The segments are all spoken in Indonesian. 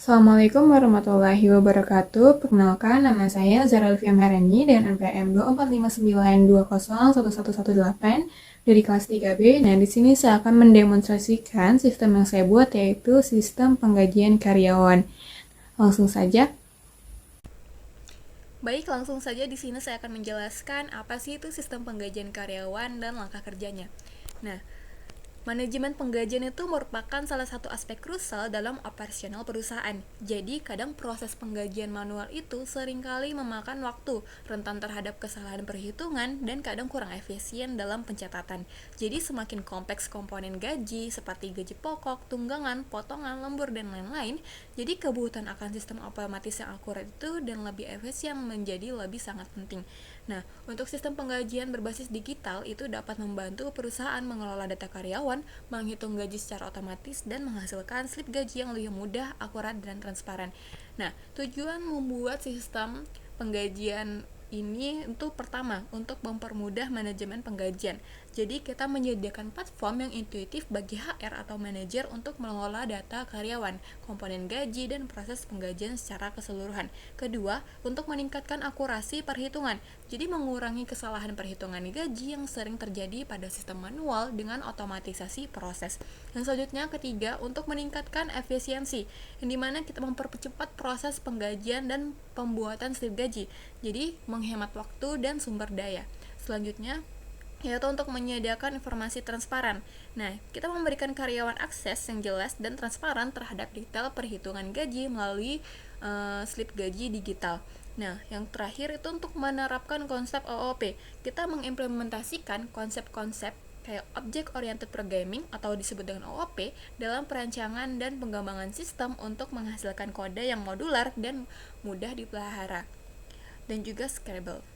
Assalamualaikum warahmatullahi wabarakatuh. Perkenalkan, nama saya Zara Alfia Maharani dengan NPM 2459201118 dari kelas 3B. Nah, di sini saya akan mendemonstrasikan sistem yang saya buat, yaitu sistem penggajian karyawan. Langsung saja. Baik, langsung saja di sini saya akan menjelaskan apa sih itu sistem penggajian karyawan dan langkah kerjanya. Nah, manajemen penggajian itu merupakan salah satu aspek krusial dalam operasional perusahaan. Jadi, kadang proses penggajian manual itu seringkali memakan waktu, rentan terhadap kesalahan perhitungan, dan kadang kurang efisien dalam pencatatan. Jadi, semakin kompleks komponen gaji, seperti gaji pokok, tunggangan, potongan, lembur, dan lain-lain, jadi kebutuhan akan sistem otomatis yang akurat itu dan lebih efisien menjadi lebih sangat penting. Nah, untuk sistem penggajian berbasis digital itu dapat membantu perusahaan mengelola data karyawan, menghitung gaji secara otomatis, dan menghasilkan slip gaji yang lebih mudah, akurat, dan transparan. Nah, tujuan membuat sistem penggajian ini untuk pertama, untuk mempermudah manajemen penggajian. Jadi, kita menyediakan platform yang intuitif bagi HR atau manajer untuk mengelola data karyawan, komponen gaji, dan proses penggajian secara keseluruhan. Kedua, untuk meningkatkan akurasi perhitungan. Jadi, mengurangi kesalahan perhitungan gaji yang sering terjadi pada sistem manual dengan otomatisasi proses. Yang selanjutnya, ketiga, untuk meningkatkan efisiensi, yang dimana kita mempercepat proses penggajian dan pembuatan slip gaji. Jadi, menghemat waktu dan sumber daya. Selanjutnya, yaitu untuk menyediakan informasi transparan. Nah, kita memberikan karyawan akses yang jelas dan transparan terhadap detail perhitungan gaji melalui slip gaji digital. Nah, yang terakhir itu untuk menerapkan konsep OOP. Kita mengimplementasikan konsep-konsep kayak Object Oriented Programming atau disebut dengan OOP dalam perancangan dan pengembangan sistem untuk menghasilkan kode yang modular dan mudah dipelihara dan juga scalable.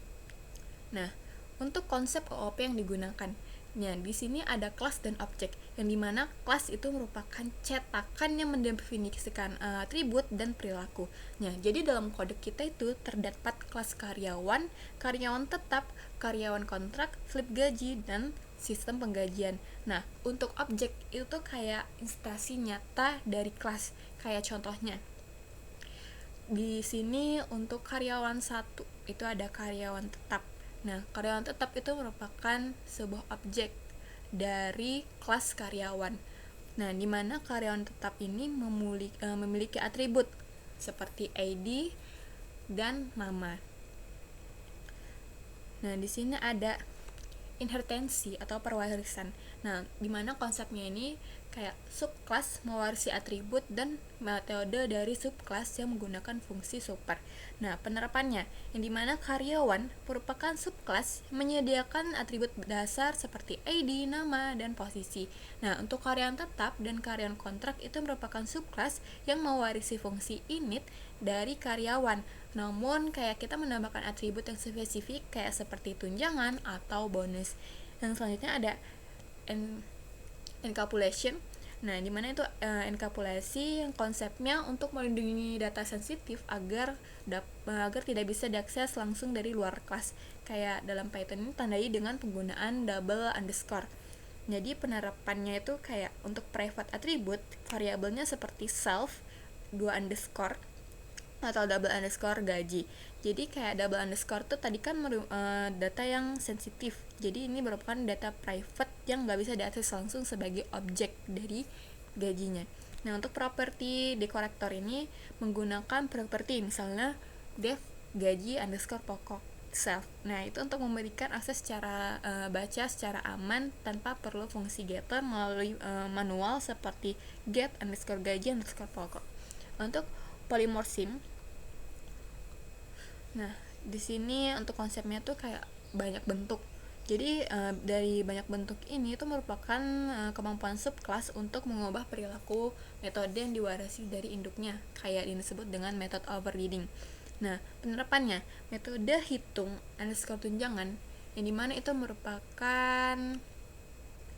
Nah, untuk konsep OOP yang digunakan, nah di sini ada kelas dan objek, yang dimana kelas itu merupakan cetakan yang mendefinisikan atribut dan perilaku. Nah, jadi dalam kode kita itu terdapat kelas karyawan, karyawan tetap, karyawan kontrak, slip gaji, dan sistem penggajian. Nah, untuk objek itu kayak instansi nyata dari kelas. Kayak contohnya, di sini untuk karyawan satu itu ada karyawan tetap. Nah, karyawan tetap itu merupakan sebuah objek dari kelas karyawan. Nah, di mana karyawan tetap ini memiliki atribut seperti ID dan nama. Nah, di sini ada inheritansi atau perwarisan. Nah, di mana konsepnya ini kayak subclass mewarisi atribut dan metode dari subclass yang menggunakan fungsi super. Nah, penerapannya yang dimana karyawan merupakan subclass menyediakan atribut dasar seperti ID, nama, dan posisi. Nah, untuk karyawan tetap dan karyawan kontrak itu merupakan subclass yang mewarisi fungsi init dari karyawan. Namun kayak kita menambahkan atribut yang spesifik kayak seperti tunjangan atau bonus. Yang selanjutnya ada encapsulation. Nah, dimana itu encapsulasi yang konsepnya untuk melindungi data sensitif agar tidak bisa diakses langsung dari luar kelas. Kayak dalam Python ini tandai dengan penggunaan double underscore. Jadi penerapannya itu kayak untuk private attribute, variabelnya seperti self, 2 underscore, atau double underscore gaji. Jadi kayak double underscore tuh tadi kan data yang sensitif. Jadi ini merupakan data private yang nggak bisa diakses langsung sebagai objek dari gajinya. Nah, untuk properti dekorator ini menggunakan properti misalnya def gaji underscore pokok self. Nah, itu untuk memberikan akses secara baca secara aman tanpa perlu fungsi getter melalui manual seperti get underscore gaji underscore pokok. Untuk polymorphism, nah di sini untuk konsepnya tuh kayak banyak bentuk. Jadi dari banyak bentuk ini itu merupakan kemampuan subclass untuk mengubah perilaku metode yang diwarisi dari induknya, kayak disebut dengan method overriding. Nah, penerapannya metode hitung underscore tunjangan, yang dimana itu merupakan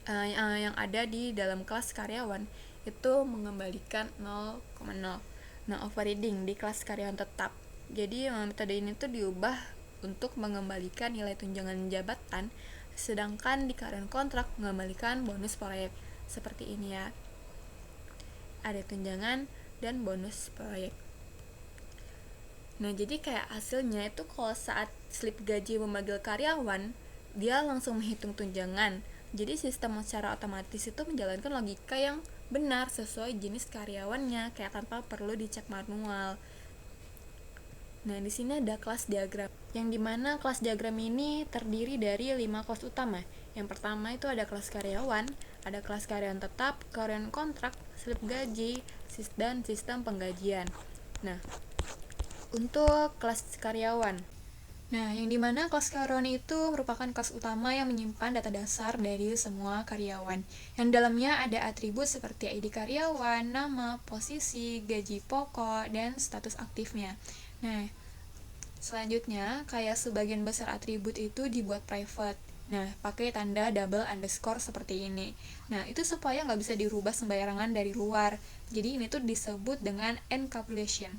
yang ada di dalam kelas karyawan itu mengembalikan 0,0. Nah, overriding di kelas karyawan tetap. Jadi metode ini tuh diubah untuk mengembalikan nilai tunjangan jabatan, sedangkan di karyawan kontrak mengembalikan bonus proyek. Seperti ini ya. Ada tunjangan dan bonus proyek. Nah, jadi kayak hasilnya itu kalau saat slip gaji memanggil karyawan, dia langsung menghitung tunjangan. Jadi sistem secara otomatis itu menjalankan logika yang benar sesuai jenis karyawannya, kayak tanpa perlu dicek manual. Nah, di sini ada kelas diagram, yang dimana kelas diagram ini terdiri dari 5 kelas utama. Yang pertama itu ada kelas karyawan, ada kelas karyawan tetap, karyawan kontrak, slip gaji, dan sistem penggajian. Nah, untuk kelas karyawan. Nah, yang dimana kelas karyawan itu merupakan kelas utama yang menyimpan data dasar dari semua karyawan. Yang dalamnya ada atribut seperti ID karyawan, nama, posisi, gaji pokok, dan status aktifnya. Nah, selanjutnya, kayak sebagian besar atribut itu dibuat private. Nah, pakai tanda double underscore seperti ini. Nah, itu supaya nggak bisa dirubah sembarangan dari luar. Jadi ini tuh disebut dengan encapsulation.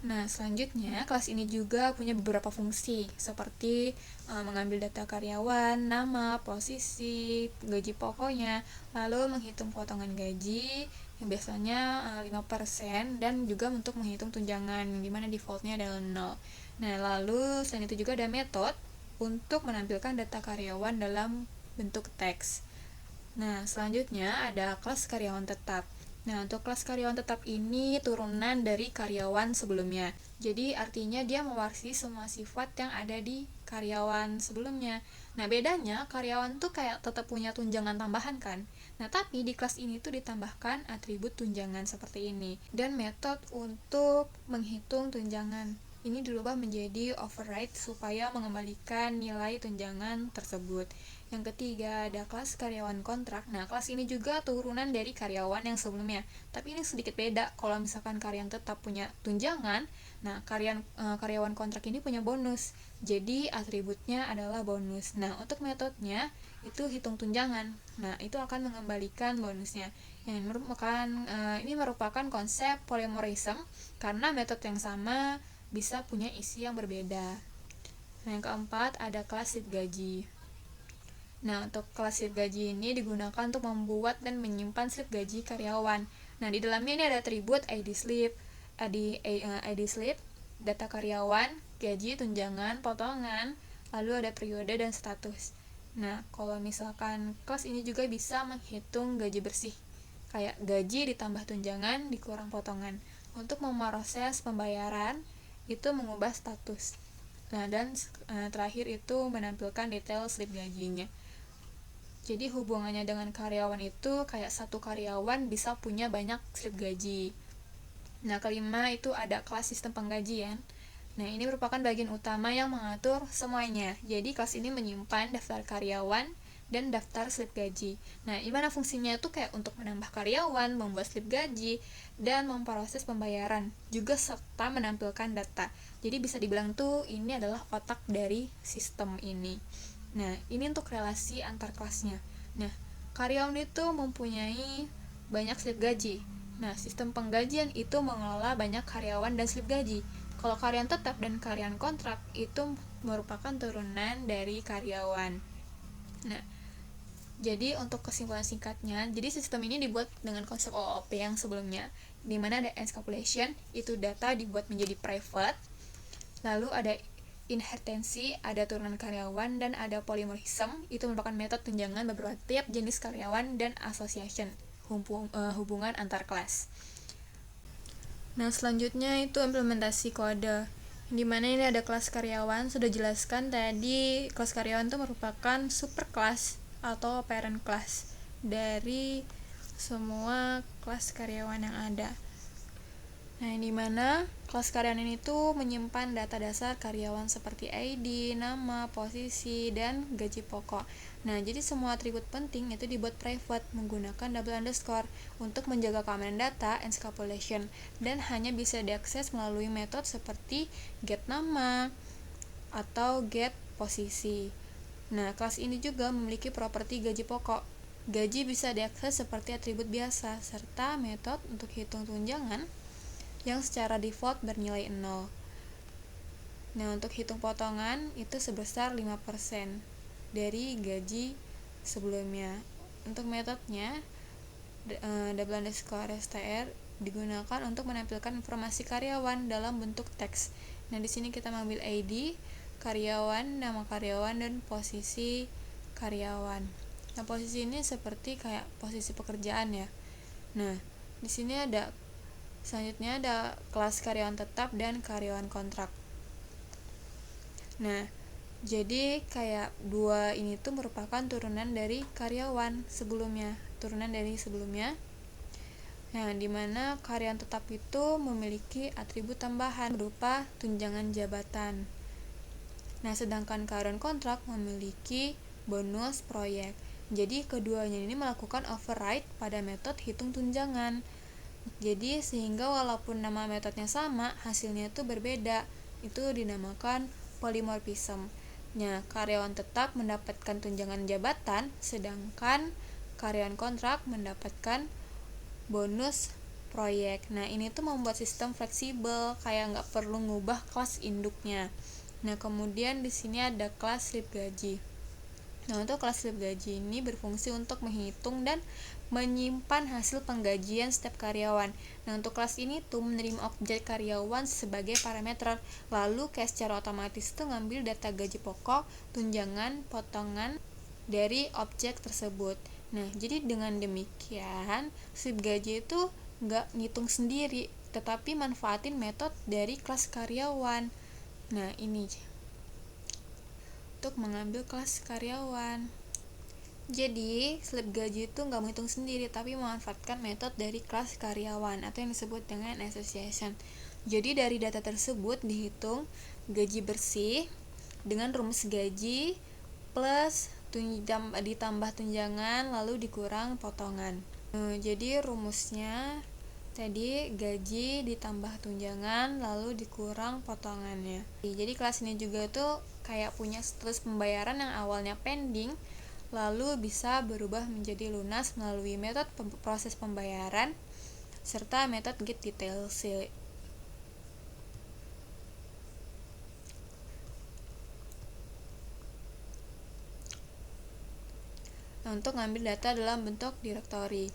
Nah, selanjutnya kelas ini juga punya beberapa fungsi seperti mengambil data karyawan, nama, posisi, gaji pokoknya, lalu menghitung potongan gaji yang biasanya 5% dan juga untuk menghitung tunjangan di mana defaultnya adalah 0. Nah, lalu selain itu juga ada metode untuk menampilkan data karyawan dalam bentuk teks. Nah, selanjutnya ada kelas karyawan tetap. Nah, untuk kelas karyawan tetap ini turunan dari karyawan sebelumnya. Jadi, artinya dia mewarisi semua sifat yang ada di karyawan sebelumnya. Nah, bedanya karyawan tuh kayak tetap punya tunjangan tambahan kan. Nah, tapi di kelas ini tuh ditambahkan atribut tunjangan seperti ini. Dan metode untuk menghitung tunjangan ini dirubah menjadi override supaya mengembalikan nilai tunjangan tersebut. Yang ketiga ada kelas karyawan kontrak. Nah, kelas ini juga turunan dari karyawan yang sebelumnya. Tapi ini sedikit beda. Kalau misalkan karyawan tetap punya tunjangan, nah karyawan kontrak ini punya bonus. Jadi atributnya adalah bonus. Nah, untuk metodenya itu hitung tunjangan. Nah, itu akan mengembalikan bonusnya. Yang ini merupakan konsep polymorphism karena metode yang sama bisa punya isi yang berbeda. Nah, yang keempat ada kelas slip gaji. Nah, untuk kelas slip gaji ini digunakan untuk membuat dan menyimpan slip gaji karyawan. Nah, di dalamnya ini ada atribut ID slip, ID slip, data karyawan, gaji, tunjangan, potongan, lalu ada periode dan status. Nah, kalau misalkan kelas ini juga bisa menghitung gaji bersih, kayak gaji ditambah tunjangan dikurang potongan. Untuk memproses pembayaran, itu mengubah status. Nah, dan terakhir itu menampilkan detail slip gajinya. Jadi hubungannya dengan karyawan itu kayak satu karyawan bisa punya banyak slip gaji. Nah, kelima itu ada kelas sistem penggajian. Nah, ini merupakan bagian utama yang mengatur semuanya. Jadi kelas ini menyimpan daftar karyawan dan daftar slip gaji. Nah, gimana fungsinya itu kayak untuk menambah karyawan, membuat slip gaji, dan memproses pembayaran, juga serta menampilkan data. Jadi bisa dibilang tuh ini adalah otak dari sistem ini. Nah, ini untuk relasi antar kelasnya. Nah, karyawan itu mempunyai banyak slip gaji. Nah, sistem penggajian itu mengelola banyak karyawan dan slip gaji. Kalau karyawan tetap dan karyawan kontrak itu merupakan turunan dari karyawan. Nah, jadi untuk kesimpulan singkatnya, jadi sistem ini dibuat dengan konsep OOP yang sebelumnya, di mana ada encapsulation, itu data dibuat menjadi private, lalu ada inherency, ada turunan karyawan, dan ada polymorphism, itu merupakan metode tunjangan beberapa tiap jenis karyawan, dan association, hubungan antar kelas. Nah, selanjutnya itu implementasi kode, dimana ini ada kelas karyawan. Sudah jelaskan tadi, kelas karyawan itu merupakan superclass atau parent class dari semua kelas karyawan yang ada. Nah, yang dimana kelas karyawan ini tuh menyimpan data dasar karyawan seperti ID, nama, posisi, dan gaji pokok. Nah, jadi semua atribut penting itu dibuat private menggunakan double underscore untuk menjaga keamanan data encapsulation, dan hanya bisa diakses melalui metode seperti get nama atau get posisi. Nah, kelas ini juga memiliki properti gaji pokok. Gaji bisa diakses seperti atribut biasa, serta metode untuk hitung tunjangan yang secara default bernilai 0. Nah, untuk hitung potongan itu sebesar 5% dari gaji sebelumnya. Untuk metodenya, double underscore str digunakan untuk menampilkan informasi karyawan dalam bentuk teks. Nah, di sini kita mengambil ID karyawan, nama karyawan, dan posisi karyawan. Nah, posisi ini seperti kayak posisi pekerjaan ya. Nah, di sini selanjutnya ada kelas karyawan tetap dan karyawan kontrak. Nah, jadi kayak dua ini tuh merupakan turunan dari turunan dari sebelumnya. Nah, di mana karyawan tetap itu memiliki atribut tambahan berupa tunjangan jabatan. Nah, sedangkan karyawan kontrak memiliki bonus proyek. Jadi, keduanya ini melakukan override pada metode hitung tunjangan. Jadi, sehingga walaupun nama metodenya sama, hasilnya itu berbeda. Itu dinamakan polymorphism. Nah, karyawan tetap mendapatkan tunjangan jabatan, sedangkan karyawan kontrak mendapatkan bonus proyek. Nah, ini tuh membuat sistem fleksibel, kayak nggak perlu ngubah kelas induknya. Nah, kemudian di sini ada kelas slip gaji. Nah, untuk kelas slip gaji ini berfungsi untuk menghitung dan menyimpan hasil penggajian setiap karyawan. Nah, untuk kelas ini tuh menerima objek karyawan sebagai parameter, lalu kayak secara otomatis tuh ngambil data gaji pokok, tunjangan, potongan dari objek tersebut. Nah, jadi dengan demikian slip gaji itu nggak ngitung sendiri, tetapi manfaatin metode dari kelas karyawan. Nah, ini untuk mengambil kelas karyawan. Jadi, slip gaji itu nggak menghitung sendiri, tapi memanfaatkan metode dari kelas karyawan atau yang disebut dengan association. Jadi, dari data tersebut dihitung gaji bersih dengan rumus gaji plus ditambah tunjangan lalu dikurang potongan. Jadi, rumusnya tadi gaji ditambah tunjangan lalu dikurang potongannya. Jadi kelas ini juga tuh kayak punya status pembayaran yang awalnya pending lalu bisa berubah menjadi lunas melalui metode proses pembayaran serta metode get details. Untuk ngambil data dalam bentuk directory.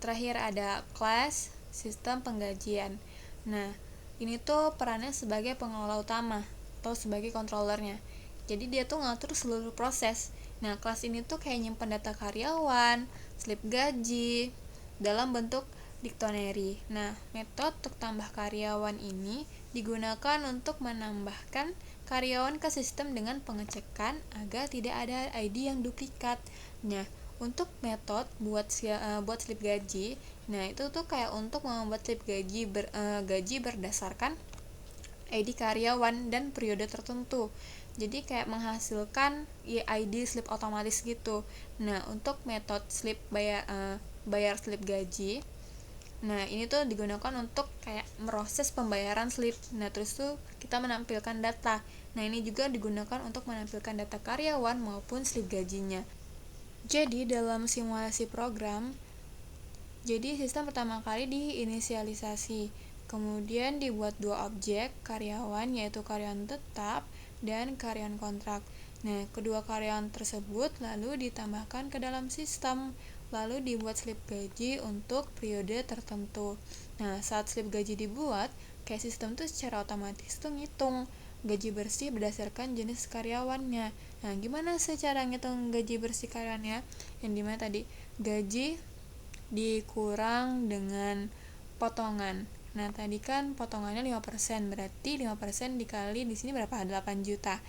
Terakhir ada kelas sistem penggajian. Nah, ini tuh perannya sebagai pengelola utama atau sebagai controllernya. Jadi dia tuh ngatur seluruh proses. Nah, kelas ini tuh kayak nyimpan data karyawan, slip gaji dalam bentuk dictionary. Nah, metode untuk tambah karyawan ini digunakan untuk menambahkan karyawan ke sistem dengan pengecekan agar tidak ada ID yang duplikat. Nah, untuk metode buat slip gaji, nah itu tuh kayak untuk membuat slip gaji gaji berdasarkan ID karyawan dan periode tertentu. Jadi kayak menghasilkan ID slip otomatis gitu. Nah, untuk metode slip bayar slip gaji, nah ini tuh digunakan untuk kayak meroses pembayaran slip. Nah, terus tuh kita menampilkan data. Nah, ini juga digunakan untuk menampilkan data karyawan maupun slip gajinya. Jadi dalam simulasi program, jadi sistem pertama kali diinisialisasi, kemudian dibuat dua objek karyawan, yaitu karyawan tetap dan karyawan kontrak. Nah, kedua karyawan tersebut lalu ditambahkan ke dalam sistem, lalu dibuat slip gaji untuk periode tertentu. Nah, saat slip gaji dibuat, kayak sistem tuh secara otomatis tuh ngitung gaji bersih berdasarkan jenis karyawannya. Nah, gimana secara ngitung gaji bersih karyawannya? Yang dimana tadi gaji dikurang dengan potongan. Nah, tadi kan potongannya 5%, berarti 5% dikali di sini berapa? 8 juta.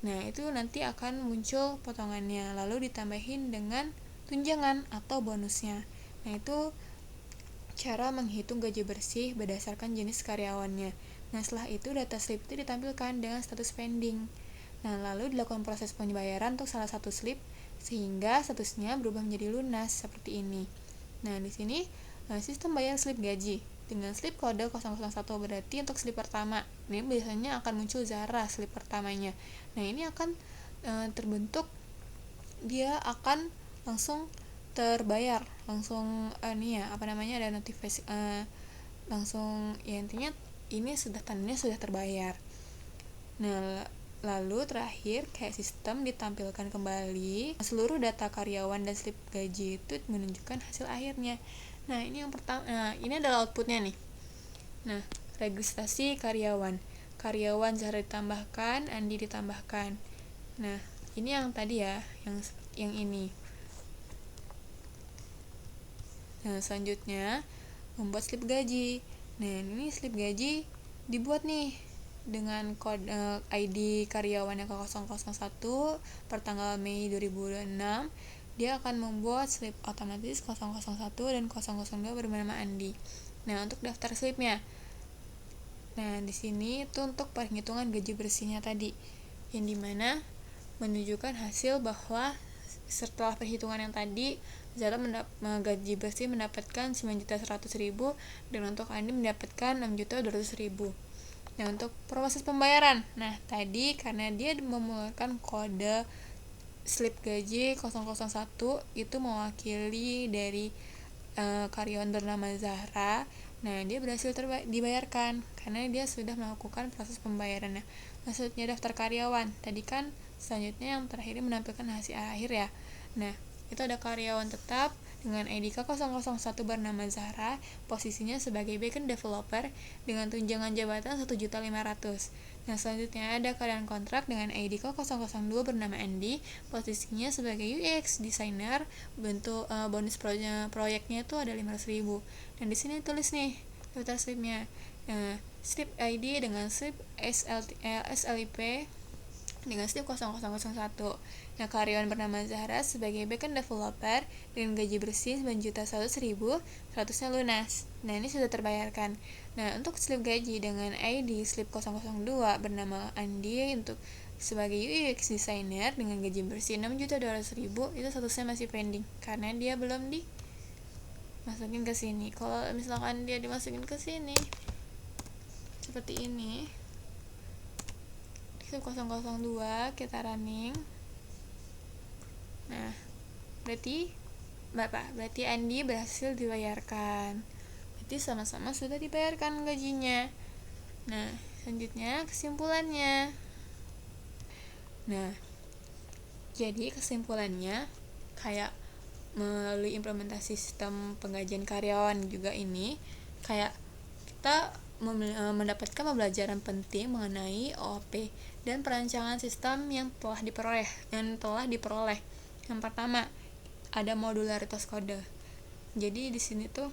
Nah, itu nanti akan muncul potongannya, lalu ditambahin dengan tunjangan atau bonusnya. Nah, itu cara menghitung gaji bersih berdasarkan jenis karyawannya. Nah, setelah itu data slip itu ditampilkan dengan status pending. Nah, lalu dilakukan proses pembayaran untuk salah satu slip sehingga statusnya berubah menjadi lunas seperti ini. Nah, di sini sistem bayar slip gaji dengan slip kode 001 berarti untuk slip pertama. Ini biasanya akan muncul Zara slip pertamanya. Nah, ini akan terbentuk, dia akan langsung terbayar, langsung ada notifikasi langsung ya intinya ini tandanya sudah terbayar. Nah, Lalu terakhir, kayak sistem ditampilkan kembali seluruh data karyawan dan slip gaji itu menunjukkan hasil akhirnya. Nah, ini yang pertama. Nah, ini adalah outputnya nih. Nah, registrasi karyawan. Karyawan Zahra ditambahkan, Andi ditambahkan. Nah, ini yang tadi ya, yang ini. Nah, selanjutnya membuat slip gaji. Nah, ini slip gaji dibuat nih dengan kode ID karyawan yang ke-001 per tanggal Mei 2006. Dia akan membuat slip otomatis 001 dan 002 bernama Andi. Nah, untuk daftar slipnya. Nah, di sini itu untuk perhitungan gaji bersihnya tadi, yang dimana menunjukkan hasil bahwa setelah perhitungan yang tadi, Zara gaji bersih mendapatkan 9.100.000 dan untuk Andi mendapatkan 6.200.000. Nah, untuk proses pembayaran, nah tadi karena dia memulakan kode slip gaji 001 itu mewakili dari karyawan bernama Zahra. Nah, dia berhasil dibayarkan karena dia sudah melakukan proses pembayarannya. Maksudnya daftar karyawan. Tadi kan selanjutnya yang terakhir menampilkan hasil akhir ya. Nah, itu ada karyawan tetap dengan ID K001 bernama Zahra, posisinya sebagai backend developer dengan tunjangan jabatan 1.500.000. Nah, selanjutnya ada karyawan kontrak dengan ID K002 bernama Andy, posisinya sebagai UX designer, bentuk bonus proyeknya itu ada 500.000. Dan di sini tulis nih daftar slipnya. Slip ID dengan slip SLIP dengan slip 0001. Nah, karyawan bernama Zahra sebagai backend developer dengan gaji bersih 9.100.000, 100-nya lunas. Nah, ini sudah terbayarkan. Nah, untuk slip gaji dengan ID slip 002 bernama Andi untuk sebagai UX designer dengan gaji bersih 6.200.000, itu statusnya masih pending karena dia belum dimasukin ke sini. Kalau misalkan dia dimasukin ke sini seperti ini, slip 002 kita running. Nah, berarti Andi berhasil dibayarkan. Berarti sama-sama sudah dibayarkan gajinya. Nah, selanjutnya kesimpulannya. Nah, jadi kesimpulannya kayak melalui implementasi sistem penggajian karyawan juga ini, kayak kita mendapatkan pembelajaran penting mengenai OOP dan perancangan sistem yang telah diperoleh. Yang pertama, ada modularitas kode. Jadi di sini tuh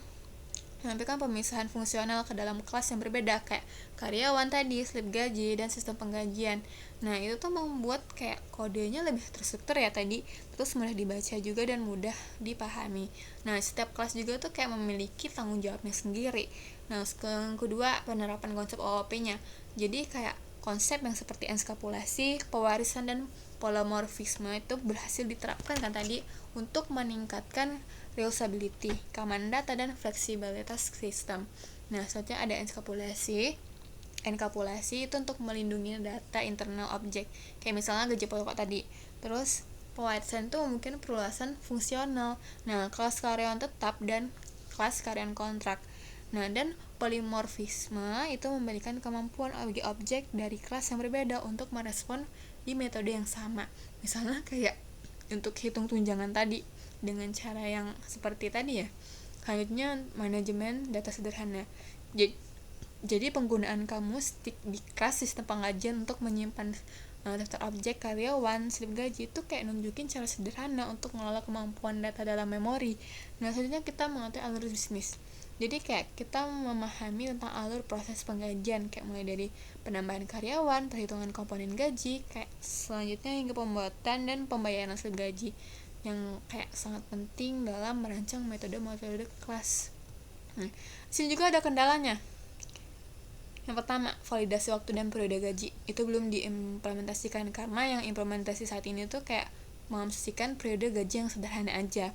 menampilkan pemisahan fungsional ke dalam kelas yang berbeda, kayak karyawan tadi, slip gaji, dan sistem penggajian. Nah, itu tuh membuat kayak kodenya lebih terstruktur ya tadi, terus mudah dibaca juga dan mudah dipahami. Nah, setiap kelas juga tuh kayak memiliki tanggung jawabnya sendiri. Nah, yang kedua, penerapan konsep OOP-nya. Jadi kayak konsep yang seperti enskapulasi, pewarisan, dan polymorfisme itu berhasil diterapkan kan tadi untuk meningkatkan reusability, keamanan data, dan fleksibilitas sistem. Nah, selanjutnya ada enskapulasi. Enkapsulasi itu untuk melindungi data internal objek, kayak misalnya gaji pokok tadi. Terus pewarisan itu mungkin perluasan fungsional. Nah, kelas karyawan tetap dan kelas karyawan kontrak. Nah, dan polimorfisme itu memberikan kemampuan bagi objek dari kelas yang berbeda untuk merespon di metode yang sama. Misalnya kayak untuk hitung tunjangan tadi dengan cara yang seperti tadi ya. Selanjutnya manajemen data sederhana. Jadi penggunaan kamus di kelas sistem penggajian untuk menyimpan daftar objek karyawan, slip gaji itu kayak nunjukin cara sederhana untuk mengelola kemampuan data dalam memori. Nah, selanjutnya kita mengatur alur bisnis. Jadi kayak kita memahami tentang alur proses penggajian, kayak mulai dari penambahan karyawan, perhitungan komponen gaji, kayak selanjutnya hingga pembuatan dan pembayaran slip gaji, yang kayak sangat penting dalam merancang metode kelas. Nah, sini juga ada kendalanya. Yang pertama, validasi waktu dan periode gaji itu belum diimplementasikan karena yang implementasi saat ini tuh kayak mengasumsikan periode gaji yang sederhana aja.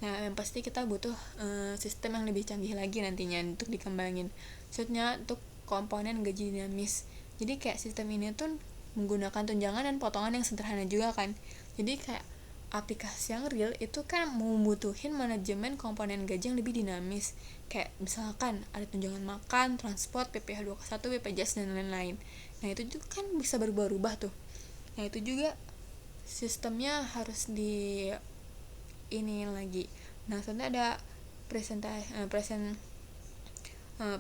Nah, yang pasti kita butuh sistem yang lebih canggih lagi nantinya untuk dikembangin. Maksudnya untuk komponen gaji dinamis. Jadi kayak sistem ini tuh menggunakan tunjangan dan potongan yang sederhana juga kan. Jadi kayak aplikasi yang real itu kan membutuhin manajemen komponen gaji yang lebih dinamis. Kayak misalkan ada tunjangan makan, transport, PPh 2K1, BPJS, dan lain-lain. Nah, itu juga kan bisa berubah-ubah tuh. Nah itu juga sistemnya harus di ini lagi. Nah sebenarnya ada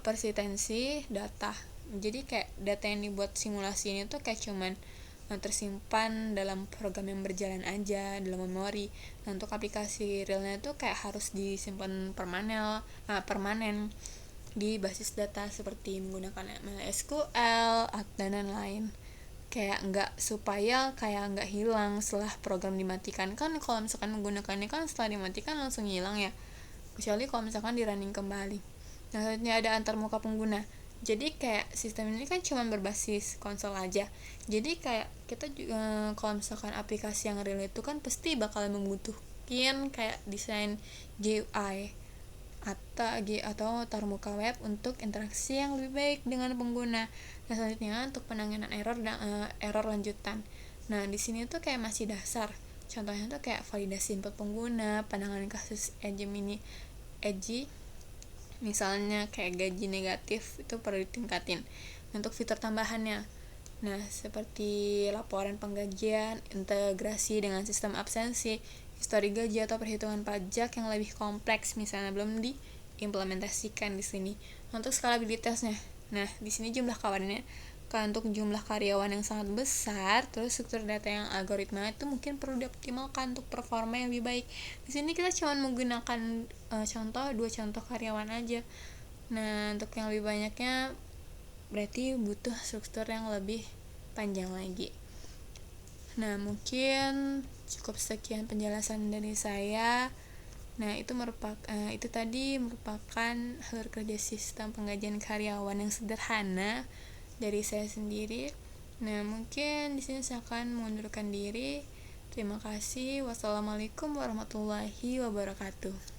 persistensi data. Jadi kayak data yang dibuat simulasi ini tuh kayak cuman tersimpan dalam program yang berjalan aja dalam memori. Nah untuk aplikasi realnya tuh kayak harus disimpan permanen di basis data seperti menggunakan MySQL dan lain-lain. Supaya nggak hilang setelah program dimatikan. Kan kalau misalkan menggunakannya kan setelah dimatikan langsung hilang ya, kecuali kalau misalkan di running kembali. Nah selanjutnya ada antarmuka pengguna. Jadi kayak sistem ini kan cuma berbasis konsol aja. Jadi kayak kita juga kalau misalkan aplikasi yang real itu kan pasti bakal membutuhkan kayak desain GUI atau antarmuka web untuk interaksi yang lebih baik dengan pengguna. Nah selanjutnya untuk penanganan error lanjutan. Nah di sini tuh kayak masih dasar. Contohnya tuh kayak validasi input pengguna, penanganan kasus edgy, misalnya kayak gaji negatif itu perlu ditingkatin. Untuk fitur tambahannya, nah seperti laporan penggajian, integrasi dengan sistem absensi, histori gaji atau perhitungan pajak yang lebih kompleks misalnya belum diimplementasikan di sini. Untuk skalabilitasnya, nah di sini jumlah kawannya untuk jumlah karyawan yang sangat besar, terus struktur data yang algoritma itu mungkin perlu dioptimalkan untuk performa yang lebih baik. Di sini kita cuma menggunakan dua contoh karyawan aja. Nah untuk yang lebih banyaknya berarti butuh struktur yang lebih panjang lagi. Nah mungkin cukup sekian penjelasan dari saya. Nah itu tadi merupakan alur kerja sistem penggajian karyawan yang sederhana dari saya sendiri. Nah mungkin di sini saya akan mengundurkan diri. Terima kasih. Wassalamualaikum warahmatullahi wabarakatuh.